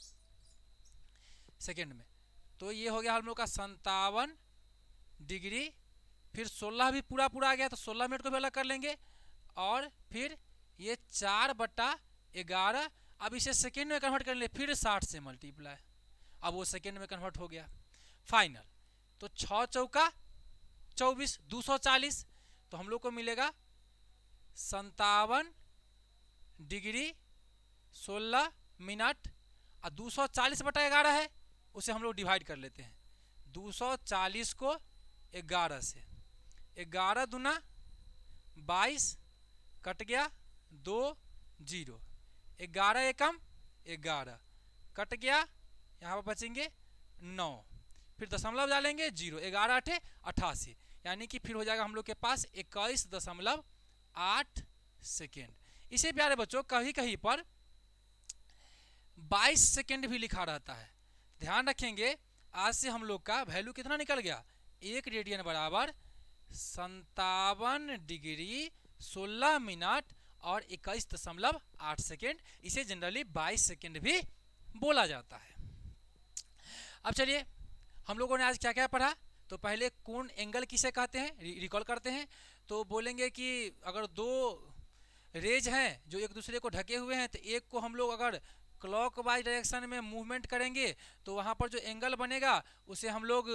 सेकेंड में, तो ये हो गया हम लोग का 57 डिग्री, फिर 16 भी पूरा आ गया तो 16 मिनट को भी अलग कर लेंगे, और फिर ये 4/11। अब इसे सेकेंड में कन्वर्ट कर ले, फिर 60 से मल्टीप्लाई, अब वो सेकेंड में कन्वर्ट हो गया फाइनल। तो 6 चौका 24, 240, तो हम लोग को मिलेगा 57 डिग्री 16 मिनट, और 240/11 है, उसे हम लोग डिवाइड कर लेते हैं। 240 को 11 से, 11 दूना 22, कट गया 2 0, 11 एकम 11, कट गया, यहाँ पर बचेंगे 9, फिर दशमलव डालेंगे 0, 11 8 88, यानी कि फिर हो जाएगा हम लोग के पास 21.8 सेकेंड। इसे प्यारे बच्चों कहीं कहीं पर 22 सेकेंड भी लिखा रहता है। ध्यान रखेंगे आज से हम लोग का वैल्यू कितना निकल गया, 1 रेडियन बराबर 57 डिग्री 16 मिनट और 21.8 सेकेंड। इसे जनरली 22 सेकेंड भी बोला जाता है। अब चलिए हम लोगों ने आज क्या क्या पढ़ा। तो पहले कोण एंगल किसे कहते हैं रिकॉल करते हैं। तो बोलेंगे कि अगर दो रेज हैं जो एक दूसरे को ढके हुए हैं, तो एक को हम लोग अगर क्लॉकवाइज डायरेक्शन में मूवमेंट करेंगे तो वहाँ पर जो एंगल बनेगा उसे हम लोग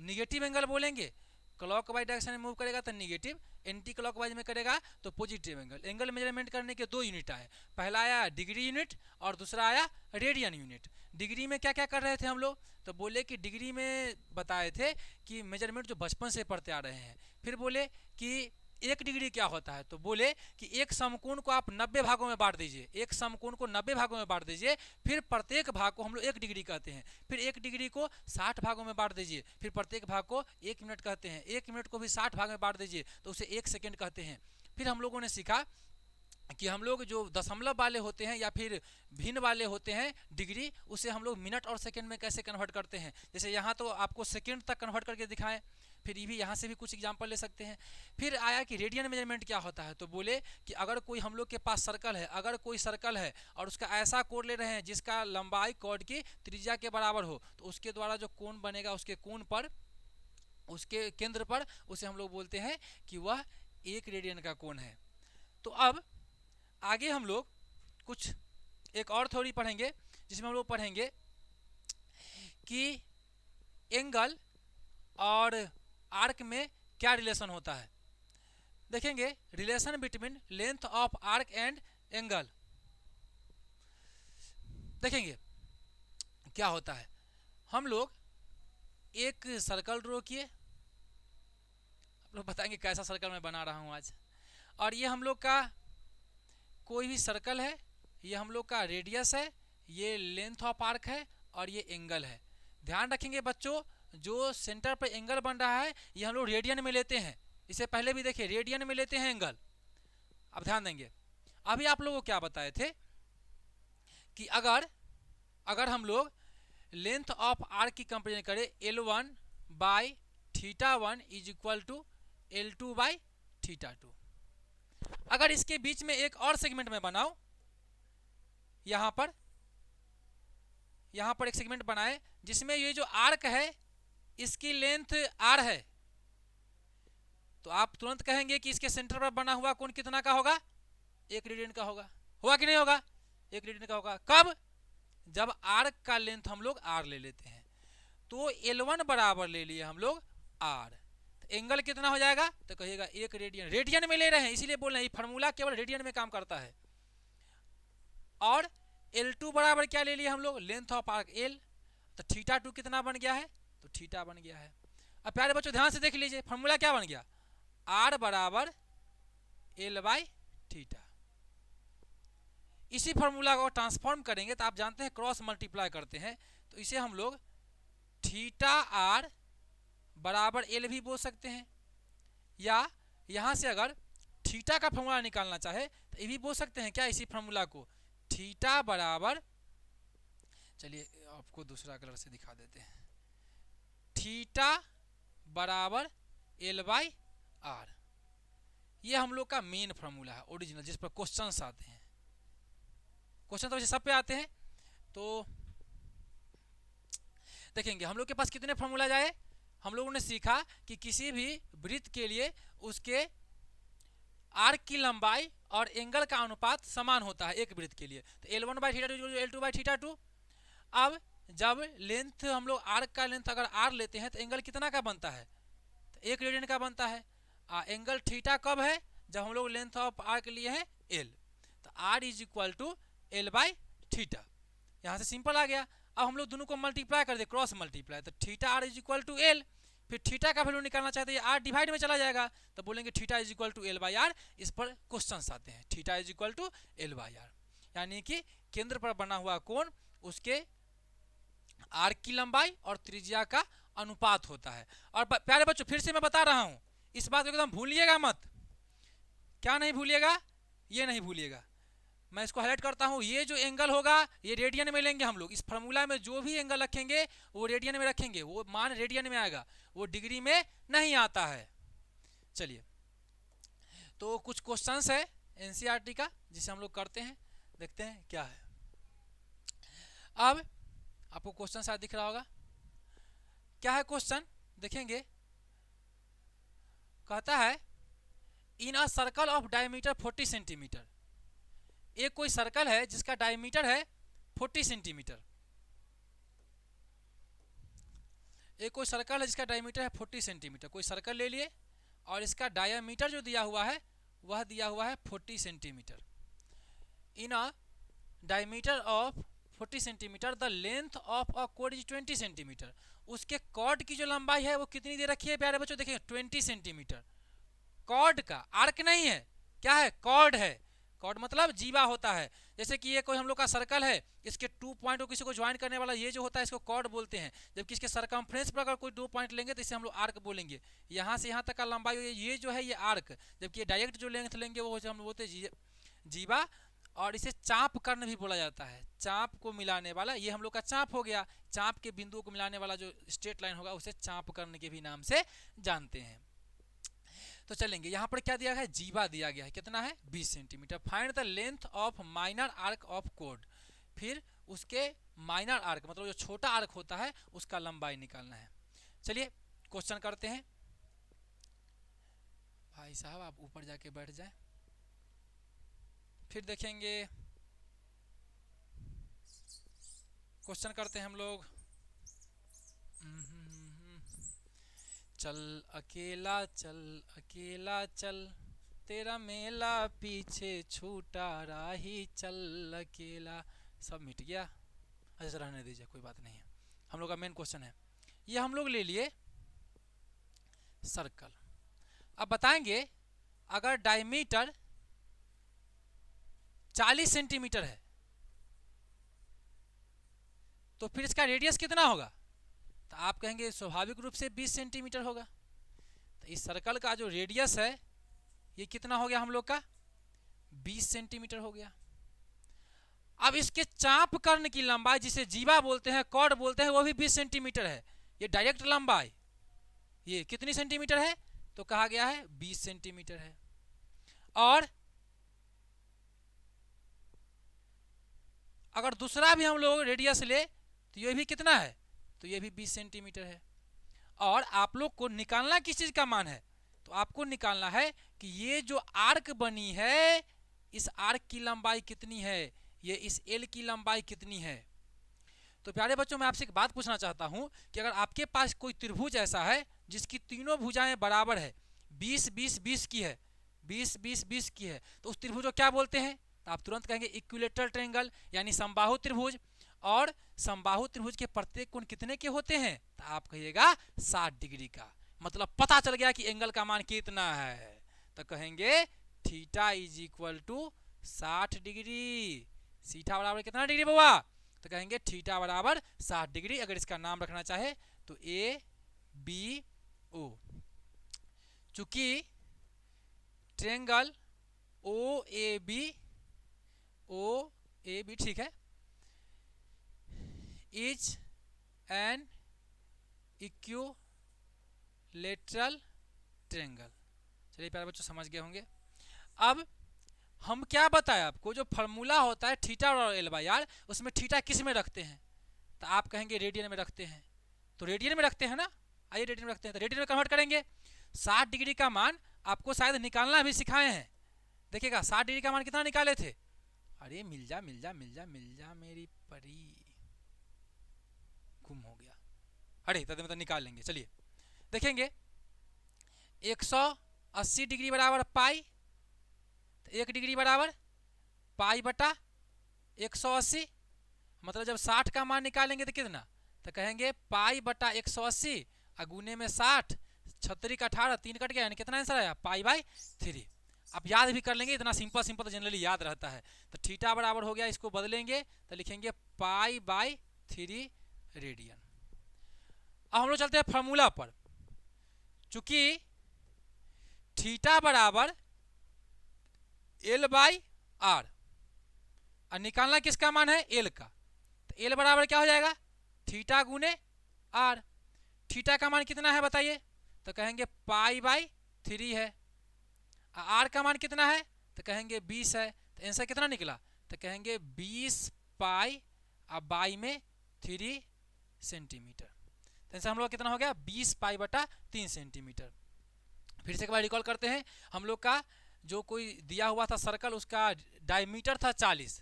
निगेटिव एंगल बोलेंगे। क्लॉकवाइज डायरेक्शन में मूव करेगा तो निगेटिव, एंटी क्लॉकवाइज में करेगा तो पॉजिटिव एंगल। एंगल मेजरमेंट करने के 2 यूनिट आए, पहला आया डिग्री यूनिट और दूसरा आया रेडियन यूनिट। डिग्री में क्या क्या कर रहे थे हम लोग, तो बोले कि डिग्री में बताए थे कि मेजरमेंट जो बचपन से पढ़ते आ रहे हैं। फिर बोले कि 1 डिग्री क्या होता है, तो बोले कि एक समकोण को आप 90 भागों में बांट दीजिए, एक समकोण को 90 भागों में बांट दीजिए, फिर प्रत्येक भाग को हम लोग 1 डिग्री कहते हैं। फिर 1 डिग्री को 60 भागों में बांट दीजिए, फिर प्रत्येक भाग को 1 मिनट कहते हैं। 1 मिनट को भी 60 भाग में बांट दीजिए तो उसे 1 सेकेंड कहते हैं। फिर हम लोगों ने सीखा कि हम लोग जो दशमलव वाले होते हैं या फिर भिन्न वाले होते हैं डिग्री, उसे हम लोग मिनट और सेकंड में कैसे कन्वर्ट करते हैं। जैसे यहाँ तो आपको सेकंड तक कन्वर्ट करके दिखाएं, फिर ये भी यहाँ से भी कुछ एग्जांपल ले सकते हैं। फिर आया कि रेडियन मेजरमेंट क्या होता है, तो बोले कि अगर कोई हम लोग के पास सर्कल है, अगर कोई सर्कल है और उसका ऐसा कोण ले रहे हैं जिसका लंबाई कॉर्ड की त्रिज्या के बराबर हो, तो उसके द्वारा जो कोण बनेगा उसके कोण पर, उसके केंद्र पर, उसे हम लोग बोलते हैं कि वह 1 रेडियन का कोण है। तो अब आगे हम लोग कुछ एक और थ्योरी पढ़ेंगे जिसमें हम लोग पढ़ेंगे कि एंगल और आर्क में क्या रिलेशन होता है। देखेंगे relation between length of arc and angle, देखेंगे क्या होता है। हम लोग एक सर्कल ड्रॉ किए, आप लोग बताएंगे कैसा सर्कल मैं बना रहा हूं आज। और ये हम लोग का कोई भी सर्कल है, ये हम लोग का रेडियस है, ये लेंथ ऑफ आर्क है और ये एंगल है। ध्यान रखेंगे बच्चों, जो सेंटर पर एंगल बन रहा है ये हम लोग रेडियन में लेते हैं। इसे पहले भी देखिए रेडियन में लेते हैं एंगल। अब ध्यान देंगे, अभी आप लोगों को क्या बताए थे कि अगर हम लोग लेंथ ऑफ आर्क की कंपेरिजन करें L1 by θ1 is equal to L2 by θ2। अगर इसके बीच में एक और सेगमेंट में बनाओ, यहां पर एक सेगमेंट बनाए जिसमें ये जो आर्क है इसकी लेंथ r है, तो आप तुरंत कहेंगे कि इसके सेंटर पर बना हुआ कोण कितना का होगा, 1 रेडियन का होगा कि नहीं होगा, 1 रेडियन का होगा। कब, जब आर्क का लेंथ हम लोग r ले लेते हैं। तो L1 बराबर ले लिए हम लोग r, तो एंगल कितना हो जाएगा, तो कहिएगा 1 रेडियन। रेडियन में ले रहे हैं इसीलिए बोल रहे हैं ये फार्मूला केवल रेडियन में काम करता है। और L2 बराबर क्या ले लिए हम लोग, लेंथ ऑफ आर्क L, तो θ2 कितना बन गया है, तो थीटा बन गया है। अब प्यारे बच्चों ध्यान से देख लीजिए फार्मूला क्या बन गया, R बराबर L बाई थीटा। इसी फार्मूला को ट्रांसफॉर्म करेंगे तो आप जानते हैं क्रॉस मल्टीप्लाई करते हैं, तो इसे हम लोग थीटा R बराबर L भी बोल सकते हैं, या यहां से अगर थीटा का फार्मूला निकालना चाहे तो ये भी बोल सकते हैं क्या, इसी फार्मूला को थीटा बराबर, चलिए आपको दूसरा कलर से दिखा देते हैं, थीटा बराबर L बाई R। ये हम लोग का मेन फार्मूला है ओरिजिनल, जिस पर क्वेश्चंस आते हैं। क्वेश्चन तो वैसे सब पे आते हैं। तो देखेंगे हम लोग के पास कितने फार्मूला जाए। हम लोगों ने सीखा कि किसी भी वृत्त के लिए उसके आर्क की लंबाई और एंगल का अनुपात समान होता है एक वृत्त के लिए, तो L1 बाई θ2 L2 बाई θ2। अब जब लेंथ हम लोग आर्क का लेंथ अगर r लेते हैं तो एंगल कितना का बनता है, तो 1 रेडियन का बनता है। एंगल थीटा कब है, जब हम लोग लेंथ ऑफ आर्क लिए हैं L, तो R is equal to L by theta. यहाँ से सिंपल आ गया। अब हम लोग दोनों को मल्टीप्लाई कर दे, क्रॉस मल्टीप्लाई, तो theta R is equal to L। फिर थीटा का वैल्यू निकालना चाहते हैं, R डिवाइड में चला जाएगा, तो बोलेंगे theta is equal to L by R। इस पर क्वेश्चंस आते हैं, theta is equal to L by R, यानी कि केंद्र पर बना हुआ कोण उसके आर्क की लंबाई और त्रिज्या का अनुपात होता है। और प्यारे बच्चों फिर से मैं बता रहा हूं, इस बात को एकदम भूलिएगा मत। क्या नहीं भूलिएगा? ये नहीं भूलिएगा। मैं इसको हाईलाइट करता हूं, ये जो एंगल होगा ये रेडियन में लेंगे हम लोग। इस फार्मूला में जो भी एंगल रखेंगे वो रेडियन में रखेंगे, वो मान रेडियन में आएगा, वो डिग्री में नहीं आता है। चलिए, तो कुछ क्वेश्चंस है एनसीईआरटी का जिसे हम लोग करते हैं, देखते हैं क्या है। अब आपको क्वेश्चन शायद दिख रहा होगा, क्या है क्वेश्चन देखेंगे। कहता है in a circle of diameter 40 centimetre, एक कोई सर्कल है जिसका डायमीटर है 40 सेंटीमीटर। एक कोई सर्कल है जिसका डायमीटर है 40 सेंटीमीटर। कोई सर्कल ले लिए और इसका डायमीटर जो दिया हुआ है वह दिया हुआ है 40 centimetre. In a diameter of 40 centimetre the length of a cord is 20 centimetre. उसके कॉर्ड की जो लंबाई है वो कितनी दे रखी है प्यारे बच्चों? देखिए 20 सेंटीमीटर। कॉर्ड का, आर्क नहीं है, क्या है? कॉर्ड है। कॉर्ड मतलब जीवा होता है। जैसे कि ये कोई हम लोग का सर्कल है, इसके 2 पॉइंट को किसी को ज्वाइन करने वाला ये जो होता है इसको कॉर्ड बोलते हैं। जबकि इसके सरकमफ्रेंस पर अगर कोई 2 पॉइंट लेंगे तो इसे हम लोग आर्क बोलेंगे। यहाँ से यहाँ तक का लंबाई ये जो है ये आर्क, जबकि ये डायरेक्ट जो लेंथ लेंगे वो हम लोग बोलते हैं जीवा। और इसे चाप कर्ण भी बोला जाता है, चाप को मिलाने वाला। ये हम लोग का चाप हो गया, चाप के बिंदुओं को मिलाने वाला जो स्ट्रेट लाइन होगा उसे चाप कर्ण के भी नाम से जानते हैं। तो चलेंगे, यहाँ पर क्या दिया है? जीवा दिया गया है, कितना है? 20 centimetre. Find the length of minor arc of chord, फिर उसके माइनर आर्क मतलब जो छोटा आर्क होता है उसका लंबाई निकालना है। चलिए क्वेश्चन करते हैं। भाई साहब आप ऊपर जाके बैठ जाए, फिर देखेंगे। क्वेश्चन करते हैं हम लोग। चल अकेला चल तेरा मेला पीछे छूटा राही चल अकेला। सब मिट गया, अच्छा रहने दीजिए, कोई बात नहीं है। हम लोग का मेन क्वेश्चन है, ये हम लोग ले लिए सर्कल। अब बताएंगे अगर डायमीटर 40 सेंटीमीटर है तो फिर इसका रेडियस कितना होगा? तो आप कहेंगे स्वाभाविक रूप से 20 सेंटीमीटर होगा। तो इस सर्कल का जो रेडियस है ये कितना हो गया हम लोग का? 20 सेंटीमीटर हो गया। अब इसके चाप कर्ण की लंबाई जिसे जीवा बोलते हैं, कॉर्ड बोलते हैं, वो भी 20 सेंटीमीटर है। ये डायरेक्ट लंबाई ये कितनी सेंटीमीटर है? तो कहा गया है 20 सेंटीमीटर है। और अगर दूसरा भी हम लोग रेडियस ले तो ये भी कितना है? तो ये भी 20 सेंटीमीटर है। और आप लोग को निकालना किस चीज का मान है? तो आपको निकालना है कि ये जो आर्क बनी है इस आर्क की लंबाई कितनी है, ये इस एल की लंबाई कितनी है। तो प्यारे बच्चों मैं आपसे एक बात पूछना चाहता हूं कि अगर आपके पास कोई त्रिभुज ऐसा है जिसकी तीनों भुजाएं बराबर है, 20 20 20 की है, 20 20 20 की है, तो उस त्रिभुज को क्या बोलते हैं? तो आप तुरंत कहेंगे इक्विलेटरल ट्रायंगल यानी समबाहु त्रिभुज। और समबाहु त्रिभुज के प्रत्येक कोण कितने के होते हैं? तो आप कहिएगा 60 डिग्री का। मतलब पता चल गया कि एंगल का मान कितना है। तो कहेंगे theta is equal to 60 degree. Theta बराबर कितना डिग्री बाबा? तो कहेंगे थीटा बराबर 60 डिग्री। अगर इसका नाम रखना चाहे तो ए बी ओ। चूंकि ट्रायंगल ओ ए बी ठीक है, इज एन इक्विलेटरल ट्रायंगल। चलिए प्यारे बच्चों समझ गए होंगे। अब हम क्या बताएं आपको, जो फार्मूला होता है थीटा और एल बाई आर, उसमें थीटा किस में रखते हैं? तो आप कहेंगे रेडियन में रखते हैं। तो रेडियन में रखते हैं ना, आइए रेडियन में रखते हैं। तो रेडियन में कन्वर्ट करेंगे। 60 डिग्री का मान आपको शायद निकालना भी सिखाए हैं। देखिएगा 60 डिग्री का मान कितना निकाले थे? अरे मिल जा मिल जा मिल जा मिल जा मेरी परी, गुम हो गया। अरे तब मतलब निकाल लेंगे। चलिए देखेंगे 180 डिग्री बराबर पाई, तो 1 डिग्री बराबर पाई बटा 180। मतलब जब 60 का मान निकालेंगे तो कितना? तो कहेंगे पाई बटा 180 गुने में 60, 36 का 18, 3 कट गया, यानी कितना आंसर आया? Pi by 3। आप याद भी कर लेंगे, इतना सिंपल सिंपल तो जनरली याद रहता है। तो थीटा बराबर हो गया, इसको बदलेंगे तो लिखेंगे पाई बाई 3 रेडियन। अब हम लोग चलते हैं फार्मूला पर। चूंकि थीटा बराबर एल बाई आर, और निकालना किसका मान है, एल का, तो एल बराबर क्या हो जाएगा, थीटा गुने आर। थीटा का मान कितना है बताइए, तो कहेंगे पाई बाई 3 है। आर का मान कितना है, तो कहेंगे 20 है। तो आंसर कितना निकला, तो कहेंगे 20 पाई अब बाई में 3 सेंटीमीटर। तो आंसर हम लोग कितना हो गया, 20 पाई बटा 3 सेंटीमीटर। फिर से एक बार रिकॉल करते हैं। हम लोग का जो कोई दिया हुआ था सर्कल, उसका डायमीटर था 40,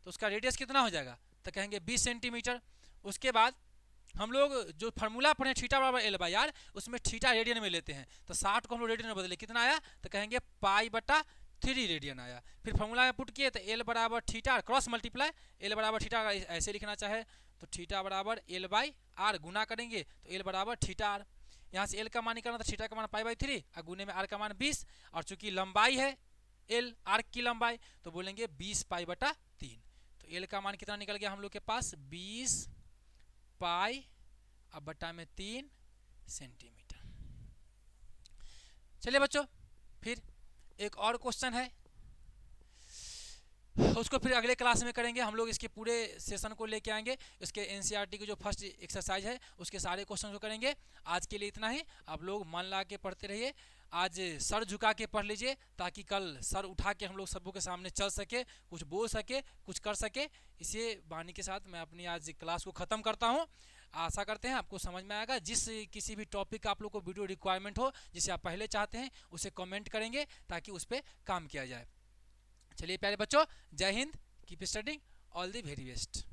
तो उसका रेडियस कितना हो जाएगा, तो कहेंगे 20 सेंटीमीटर। उसके बाद हम लोग जो फार्मूला पढ़े थीटा बराबर एल बाई आर, उसमें थीटा रेडियन में लेते हैं, तो 60 को हम लोग रेडियन में बदले, कितना आया, तो कहेंगे पाई बटा 3 रेडियन आया। फिर फार्मूला में पुट किए तो एल बराबर थीटा क्रॉस मल्टीप्लाई, एल बराबर थीटा ऐसे लिखना चाहे तो थीटा बराबर एल बाई आर, गुना करेंगे तो एल बराबर थीटा आर। यहाँ से एल का मान निकालना था, थीटा का मान पाई बाई 3 और गुने में आर का मान 20, और चूंकि लंबाई है एल, आर्क की लंबाई, तो बोलेंगे 20 पाई बटा 3। तो एल का मान कितना निकल गया हम लोग के पास, 20 पाई अब बटा में 3 सेंटीमीटर। चलिए बच्चों, फिर एक और क्वेश्चन है, उसको फिर अगले क्लास में करेंगे। हम लोग इसके पूरे सेशन को लेके आएंगे, इसके एनसीईआरटी की जो फर्स्ट एक्सरसाइज है उसके सारे क्वेश्चन को करेंगे। आज के लिए इतना ही, आप लोग मन ला के पढ़ते रहिए। आज सर झुका के पढ़ लीजिए, ताकि कल सर उठा के हम लोग सबों के सामने चल सके, कुछ बोल सके, कुछ कर सके। इसी वाणी के साथ मैं अपनी आज क्लास को ख़त्म करता हूँ। आशा करते हैं आपको समझ में आएगा। जिस किसी भी टॉपिक का आप लोग को वीडियो रिक्वायरमेंट हो, जिसे आप पहले चाहते हैं, उसे कमेंट करेंगे ताकि उस पर काम किया जाए। चलिए प्यारे बच्चों, जय Hind, keep studying, all the very best.